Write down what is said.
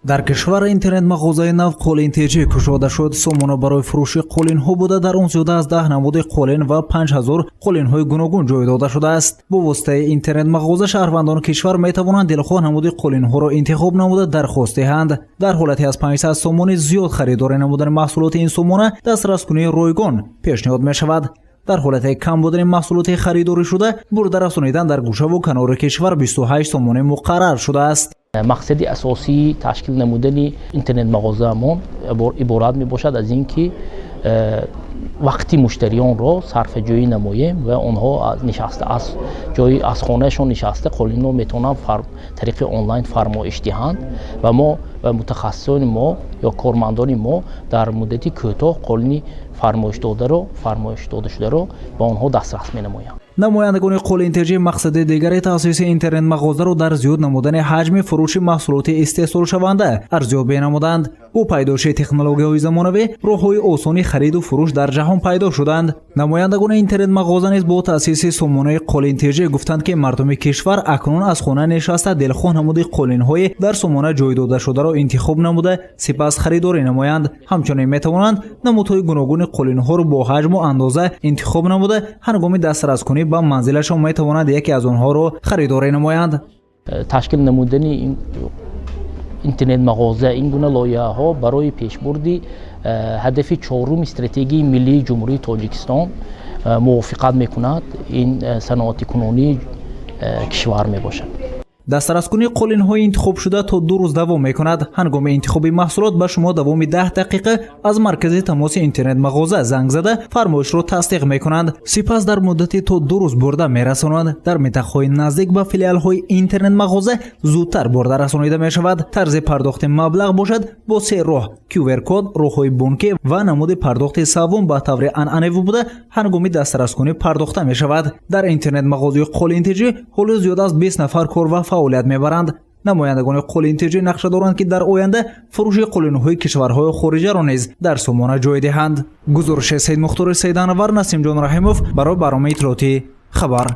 дар кишвар интернет мағозаи нав қолинтежӣ кушода шуд. сомона барои фурӯши қолинҳо буда дар он зиёда аз 10 намуди қолин ва 5000 қолинҳои гуногун ҷой дода шудааст. бо воситаи интернет мағоза шаҳрвандони кишвар метавонанд дилхоҳ намуди қолинҳоро интихоб намуда дархост диҳанд. дар ҳолати аз 500 сомони зиёд харидорӣ намудани маҳсулоти ин сомона дастраскунии ройгон пешниҳод мешавад. дар ҳолати кам будани маҳсулоти харидорӣ шуда бурда расонидан дар гӯшаву канори кишвар 28 сомонӣ муқаррар шудааст. мақсади асосии ташкил намудани интернет мағозаамон иборат мебошад аз ин ки вақти муштариёнро сарфаҷӯӣ намоем ва онҳо нишаста аз хонаашон нишаста қолинро метавонанд тариқи онлайн фармоиш диҳанд ва мо ва мутахассисони мо ё кормандони мо дар муддати кӯтоҳ қолини фармоиштодашударо ба онҳо дастрас менамоянд. намояндагони қолинтежӣ мақсади дигари таъсиси интернет мағозаро дар зиёд намудани ҳаҷми фурӯши маҳсулоти истеҳсолшаванда арзёбӣ намуданд. бо пайдоши технологияҳои замонавӣ роҳҳои осони хариду фурӯш дар ҷаҳон пайдо шуданд. намояндагони интернет мағоза низ бо таъсиси сомонаи қолинтежӣ гуфтанд ки мардуми кишвар акнун аз хона нишаста дилхоҳ намуди қолинҳои дар сомона ҷойдодашударо интихоб намуда сипас харидорӣ намоянд. ҳамчунин метавонанд намудҳои гуногуни қолинҳоро бо ҳаҷму андоза интихоб намуда ҳангоми дастраскунӣ ба манзилашон метавонанд яке аз онҳоро харидорӣ намоянд. ташкил намудани интернет мағоза ин гуна лоиҳаҳо барои пешбурди ҳадафи чоруми стратегияи миллии ҷумҳурии Тоҷикистон мувофиқат мекунад. ин саноати кунонии кишвар мебошад. дастраскунии қолинҳои интихобшуда то 2 рӯз давом мекунад. ҳангоми интихоби маҳсулот ба шумо давоми 10 дақиқа аз маркази тамоси интернет мағоза занг зада фармоишро тасдиқ мекунанд. сипас дар муддати то 2 рӯз бурда мерасонанд. дар минтақаҳои наздик ба филиалҳои интернет мағоза зудтар бурда расонида мешавад. тарзи пардохти маблағ бошад бо 3 роҳ: QR код, роҳҳои бонкӣ ва намуди пардохти саввум ба таври анъанавӣ буда ҳангоми дастраскунӣ пардохта мешавад. дар интернет мағозаи қолинтежӣ ҳоло зиёда аз 20 нафар корва фаъолият мебаранд. намояндагони қолинтежӣ нақша доранд ки дар оянда фурӯши қолинҳои кишварҳои хориҷаро низ дар сомона ҷой диҳанд. гузориши Саид Мухтори Саиданвар, Насимҷон Раҳимов барои барномаи иттилоотӣ Хабар.